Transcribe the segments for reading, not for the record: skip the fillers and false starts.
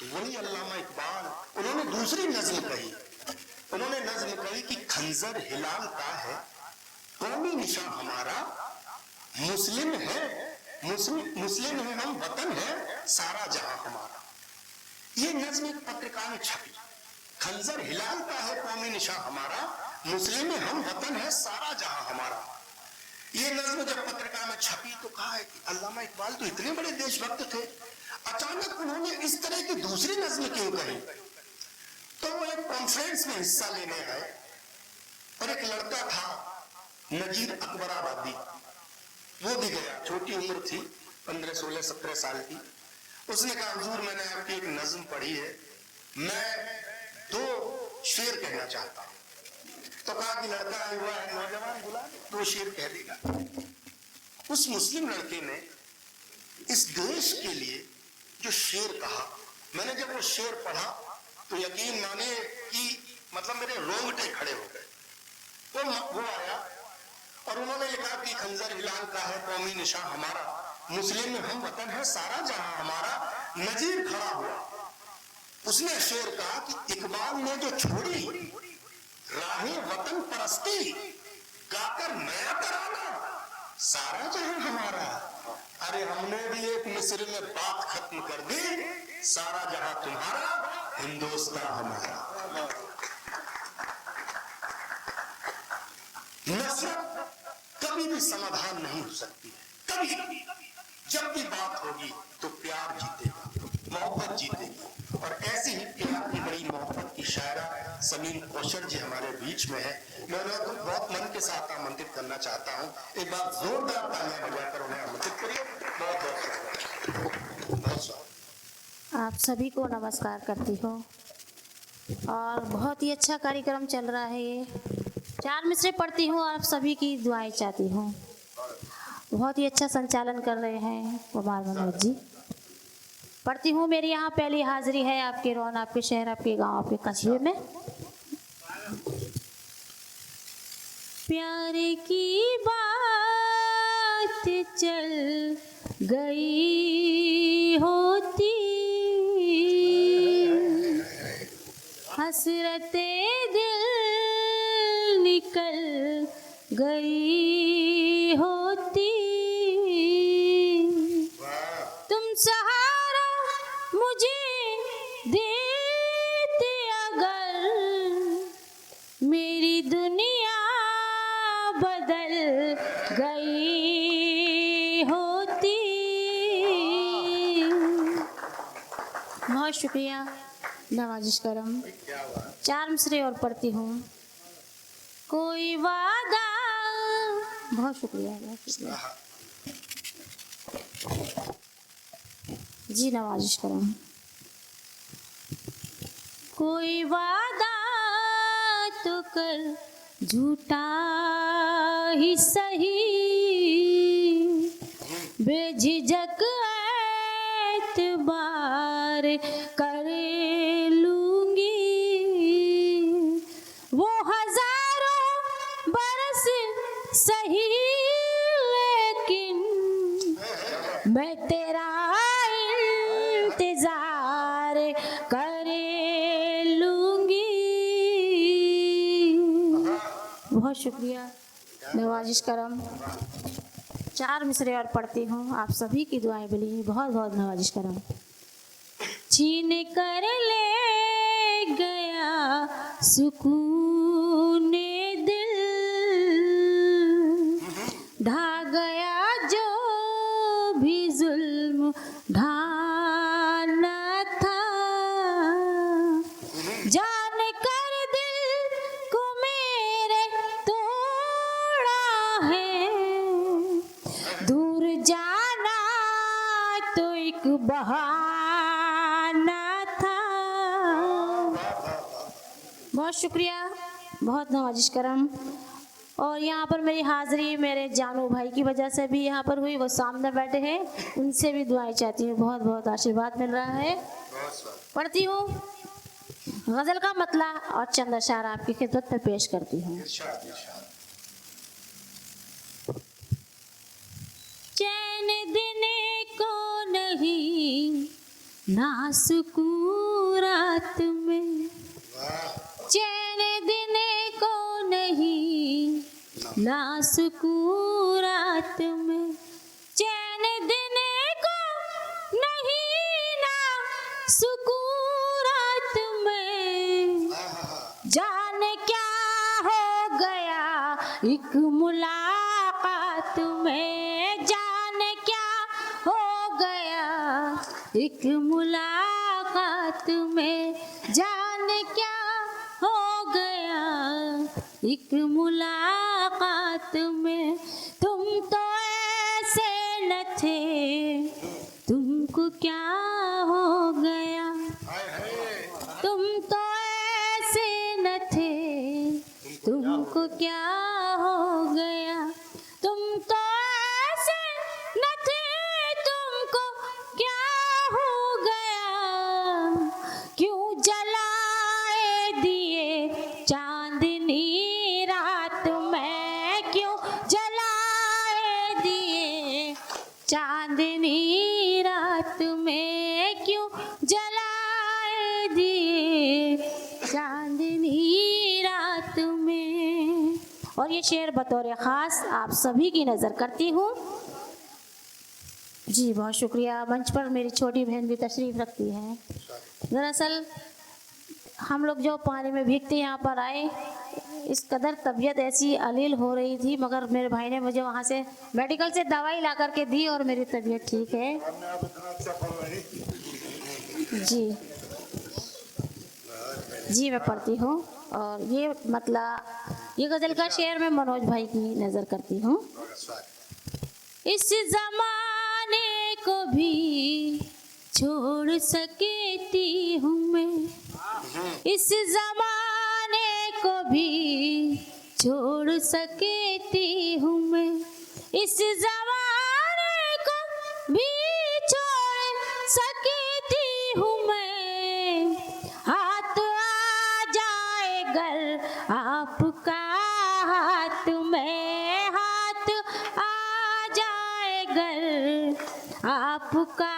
वही अल्लामा इकबाल, उन्होंने दूसरी नज्म कही। उन्होंने नज्म कही कि खंजर हिलाल का है कौमी निशान हमारा, मुस्लिम है मुस्लिम है हम, वतन है सारा जहां हमारा। ये नज्म एक पत्रिका में छपी। खंजर हिलाल का है कौमी निशान हमारा, मुस्लिम है हम, वतन है सारा जहां हमारा। ये नज्म जब पत्रिका में छपी तो कहा है कि अल्लामा इकबाल तो इतने बड़े देशभक्त थे, अचानक उन्होंने इस तरह की दूसरी नज्म क्यों कही? तो वो एक कॉन्फ्रेंस में हिस्सा लेने आए और एक लड़का था नजीर अकबराबादी, वो भी गया। छोटी उम्र थी, 15, 16, 17 साल की। उसने कहा हुजूर मैंने आपकी एक नज्म पढ़ी है, मैं 2 शेर कहना चाहता हूं। तो कहा कि लड़का हुआ है नौजवान, बुला 2 शेर कह देगा। उस मुस्लिम लड़के ने इस देश के लिए जो शेर कहा, मैंने जब वो शेर पढ़ा तो यकीन माने कि मतलब मेरे रोंगटे खड़े हो गए। वो आया और उन्होंने लिखा कि खंजर हिलाल का है कौमी निशान हमारा, मुस्लिम में हम, वतन है सारा जहां हमारा। नजीर खड़ा हुआ, उसने शेर कहा कि इकबाल ने जो छोड़ी राहें वतन परस्ती, गाकर नया तराना सारा जहां हमारा। अरे हमने भी एक मिस्र में बात खत्म कर दी, सारा जहां तुम्हारा हिंदुस्तान हमारा। नफरत कभी भी समाधान नहीं हो सकती है, कभी। जब भी बात होगी तो प्यार जीतेगा, मोहब्बत जीतेगी। और ऐसी ही प्यार की बड़ी मोहब्बत की शायरा समीम कौशल जी हमारे बीच में है। मैं उन्हें बहुत मन के साथ आमंत्रित करना चाहता हूँ। एक बार जोरदार तालियां बजाकर उन्हें आमंत्रित करिए। बहुत स्वागत। आप सभी को नमस्कार करती हूँ और बहुत ही अच्छा कार्यक्रम चल रहा है। ये 4 मिसरे पढ़ती हूँ और आप सभी की दुआएं चाहती हूँ। बहुत ही अच्छा संचालन कर रहे हैं कुमार मनोज जी। पढ़ती हूँ, मेरी यहाँ पहली हाजिरी है आपके रौन, आपके शहर, आपके गांव, आपके कस्बे में। प्यार की बात चल गई होती, हसरते दिल निकल गई होती, तुम सहारा मुझे देते अगर, मेरी दुनिया बदल गई होती। बहुत शुक्रिया, नवाजिश करम। 4 मिसरे और पढ़ती हूँ। कोई वादा, बहुत शुक्रिया, बहुत शुक्रिया जी, नवाजिश करम। कोई वादा तो कर झूठा ही सही, बेझिझक एतबार कर लूंगी, वो हजारों बरस सही, लेकिन मैं तेरा इंतजार कर लूंगी। बहुत शुक्रिया, नवाजिश करम। 4 मिसरे और पढ़ती हूँ, आप सभी की दुआएं मिली। बहुत बहुत नवाजिश करम। छीन कर ले गया सुकून दिल, ढा गया जो भी जुल्म ढाना था, जान कर दिल को मेरे तोड़ा है, दूर जाना तो एक बहाना था। बहुत शुक्रिया, बहुत नवाजिश करम। और यहाँ पर मेरी हाजिरी मेरे जानू भाई की वजह से भी यहाँ पर हुई, वो सामने बैठे हैं, उनसे भी दुआएं चाहती हूँ। बहुत बहुत आशीर्वाद मिल रहा है। पढ़ती हूँ, गजल का मतला और चंद अशार आपकी खिदमत में पेश करती हूँ। चैन देने को नहीं ना सुकून रात में, चैन देने को नहीं ना सुकून रात में, चैन देने को नहीं ना सुकून रात में। जाने क्या हो गया एक मुलाकात में, जाने क्या हो गया एक मुलाकात में, जाने क्या हो गया एक मुलाकात में। तुम तो ऐसे न थे, तुमको क्या हो गया, तुम तो ऐसे न थे, तुमको क्या हो गया, तुम तो ऐसे न थे, तुमको क्या हो गया। क्यों जलाए दिए चांदनी रात में, क्यों जलाए दिए चांदनी रात में, क्यों जलाए दिए चांदनी रात में। और ये शेर बतौर ख़ास आप सभी की नज़र करती हूँ। जी बहुत शुक्रिया। मंच पर मेरी छोटी बहन भी तशरीफ़ रखती है। दरअसल हम लोग जो पानी में भीगते यहाँ पर आए, इस कदर तबीयत ऐसी अलील हो रही थी, मगर मेरे भाई ने मुझे वहाँ से मेडिकल से दवाई ला करके दी और मेरी तबीयत ठीक है। जी जी मैं पढ़ती हूँ। और ये गज़ल का शेर मैं मनोज भाई की नज़र करती हूँ। इस ज़माने को भी छोड़ सकती हूँ मैं, इस ज़माने को भी छोड़ सकती हूँ मैं, इस ज़माने को भी छोड़ सकती हूँ मैं। हाथ आ जाए गर आपका हाथ में, हाथ आ जाए गर आपका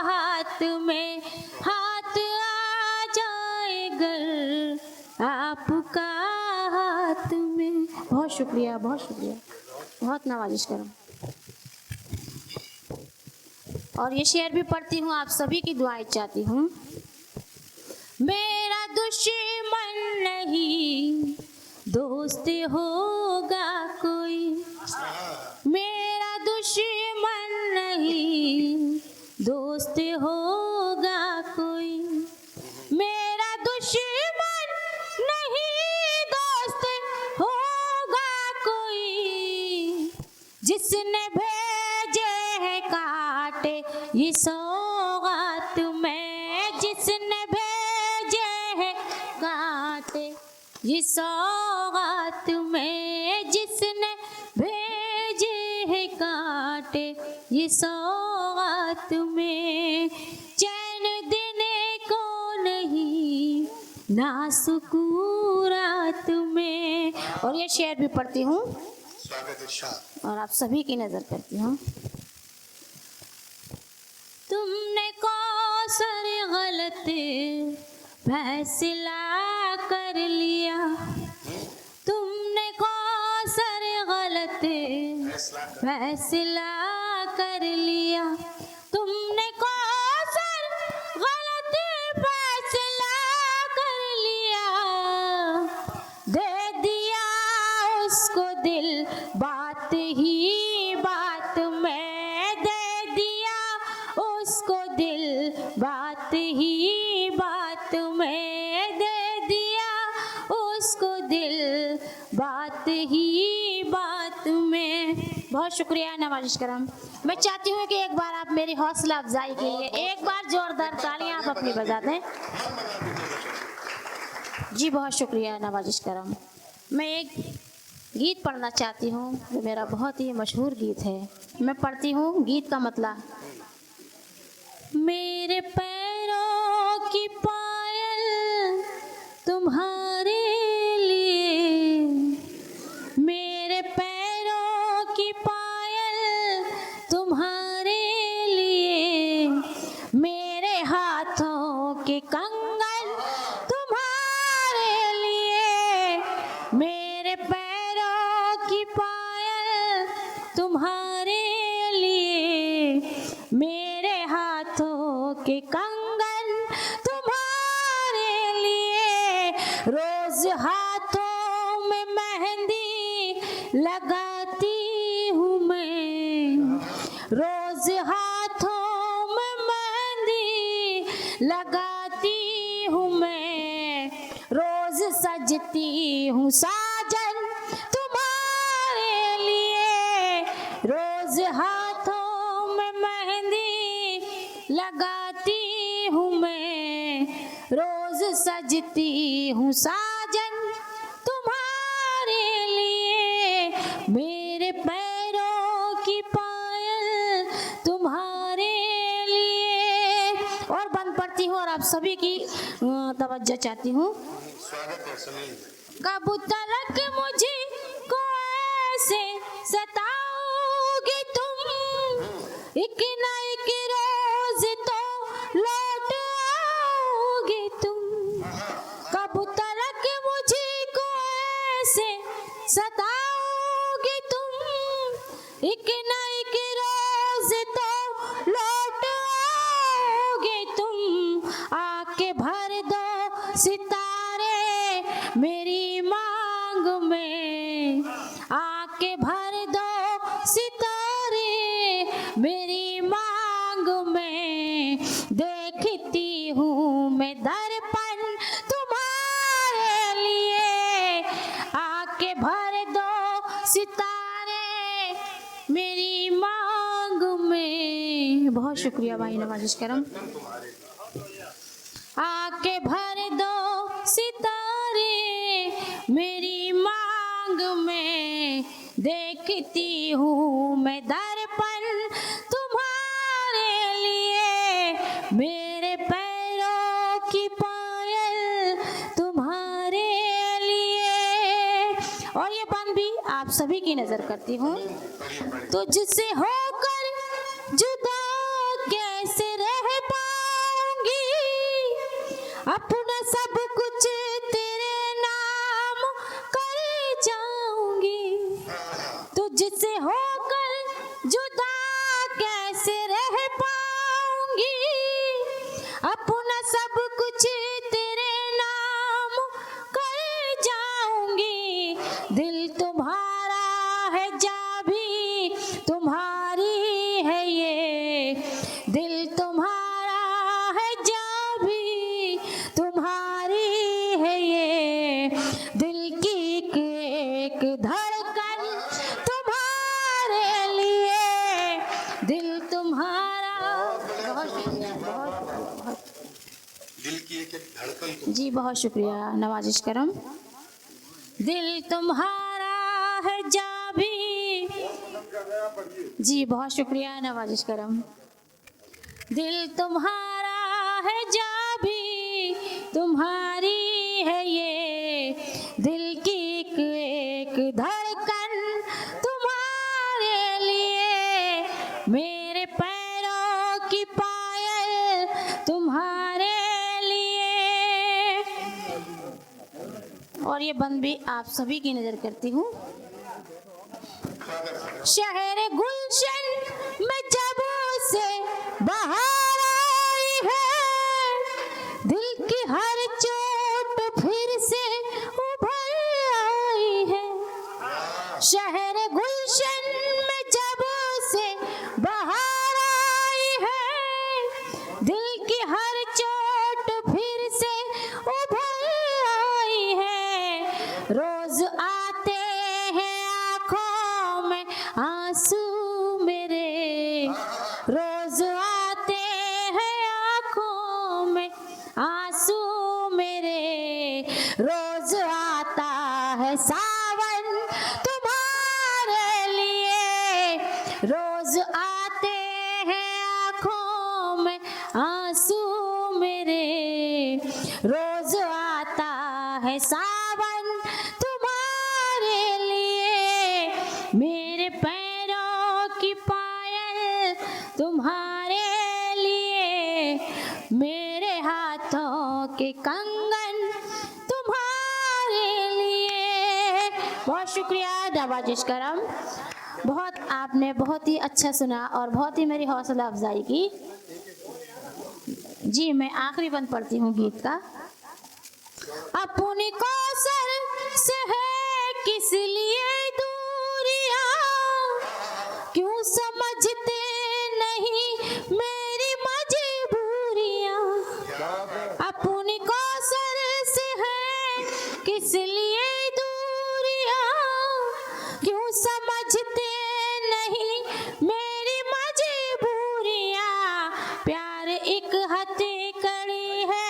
हाथ में, हाथ आ जाए गर आपका हाथ में। बहुत शुक्रिया, बहुत शुक्रिया, बहुत नवाजिश करूँ। और ये शेर भी पढ़ती हूँ, आप सभी की दुआएं चाहती हूँ। मेरा दुश्मन नहीं दोस्त होगा कोई, मेरा दुश्मन नहीं दोस्त होगा कोई, मेरा दुश्मन नहीं दोस्त होगा कोई। जिसने भेजे है कांटे ये सौगात में, जिसने भेजे है कांटे ये सौगात में, जिसने भेजे है कांटे ये सौगात में। चैन देने को नहीं ना सुकून रात में। और ये शेर भी पढ़ती हूँ और आप सभी की नजर करती हूँ। तुमने कौसर गलत फैसला कर लिया, तुमने कौसर गलत फैसला कर लिया, तुमने कौसर गलत फैसला कर लिया। दे दिया उसको दिल बात ही बात में, दे दिया उसको दिल बात ही बात में, दे दिया उसको दिल बात ही बात में। बहुत शुक्रिया, नवाजिश करम। मैं चाहती हूँ कि एक बार आप मेरी हौसला अफजाई के लिए एक बार जोरदार तालियां आप अपनी बजा दें। जी बहुत शुक्रिया, नवाजिश करम। मैं एक गीत पढ़ना चाहती हूँ जो मेरा बहुत ही मशहूर गीत है। मैं पढ़ती हूँ, गीत का मतलब। मेरे पैरों की पायल तुम्हारे लिए, मेरे पैरों की पायल तुम्हारे लिए, मेरे हाथों के कंगन रोज हाथों में मेहंदी लगाती हूँ मैं, रोज हाथों में मेहंदी लगाती हूँ मैं, रोज सजती हूँ साजन तुम्हारे लिए, रोज हाथों में मेहंदी लगाती हूँ मैं, रोज सजती हूँ साजन तुम्हारे लिए, मेरे पैरों की पायल तुम्हारे लिए। और बंद पड़ती हूँ और आप सभी की तवज्जो चाहती हूँ। स्वागत है समीर। कबूतर के मुझे को ऐसे सताओगे तुम, एक ना एक रोज तो लौट आओगे तुम। कबूतर के मुझे को ऐसे सताओगे तुम, एक ना एक रोज तो लौट आओगे तुम। आके भर दो सितारे मेरी मांग में, आके भर दो सितारे मेरी मांग में, देखती हूँ मैं दर्पण तुम्हारे लिए, आके भर दो सितारे मेरी मांग में। बहुत शुक्रिया भाई नवाजिश करम। आके भर दो सितारे मेरी मांग में, देखती हूँ मैं दर्पण तुम्हारे लिए, मेरे पैरों की पायल तुम्हारे लिए। और ये बंद भी आप सभी की नजर करती हूँ। तुझसे होकर जुदा कैसे रह पाऊंगी, अपना सब कुछ तेरे नाम कर जाऊंगी। तुझसे होकर जुदा कैसे रह पाऊंगी, अपना सब कुछ तेरे नाम कर जाऊंगी। दिल तुम्हारा है जा भी तुम्हारी है ये, दिल तुम्हारा है जा भी तुम्हारी है ये, दिल की एक धड़कन तुम्हारे लिए, दिल तुम्हारा। बहुत शुक्रिया, बहुत दिल की एक एक धड़कन जी, बहुत शुक्रिया नवाजिश करम। दिल तुम्हारा है जा भी, जी बहुत शुक्रिया नवाजिश करम। दिल तुम्हारा है जा भी तुम्हारी है ये, दिल की एक धड़कन तुम्हारे लिए, मेरे पैरों की पायल तुम्हारे लिए। और ये बंद भी आप सभी की नजर करती हूँ। शहर गुलशन में जब से बहार आई है, दिल की हर चोट फिर से उभर आई है। शहर गुलशन में जब से बहार आई है, दिल की हर चोट फिर से उभर आई है। रोज आते हैं आंखों में आंसू मेरे, रोज आते हैं आंखों में आंसू मेरे, रोज आता है सावन तुम्हारे लिए, रोज आते हैं आंखों में आंसू मेरे, रोज आता है सावन तुम्हारे लिए, मेरे पैरों की पायल तुम्हारे लिए, मेरे हाथों के कंगन तुम्हारे लिए। बहुत शुक्रिया नवाजिश करम। बहुत आपने बहुत ही अच्छा सुना और बहुत ही मेरी हौसला अफजाई की। जी मैं आखिरी बंद पढ़ती हूँ गीत का। अपनी कौसर से है किस लिए दूरियां, क्यों समझते नहीं मेरी मजबूरियां। अपनी कौसर से है किस लिए दूरियां, क्यों समझते नहीं मेरी मजबूरियां। प्यार एक हथकड़ी है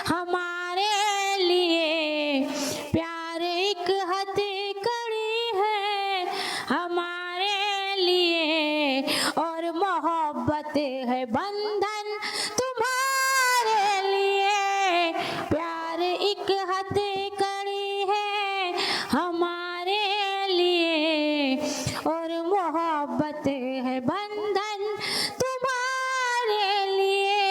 हमारे लिए, प्यार एक हथकड़ी है हमारे लिए, और मोहब्बत है बंधन तुम्हारे लिए। प्यार एक हथकड़ी है हमारे लिए, और मोहब्बत है बंधन तुम्हारे लिए।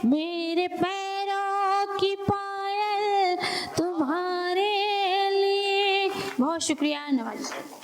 मेरे पैरों की पायल तुम्हारे लिए। बहुत शुक्रिया, नवाज़।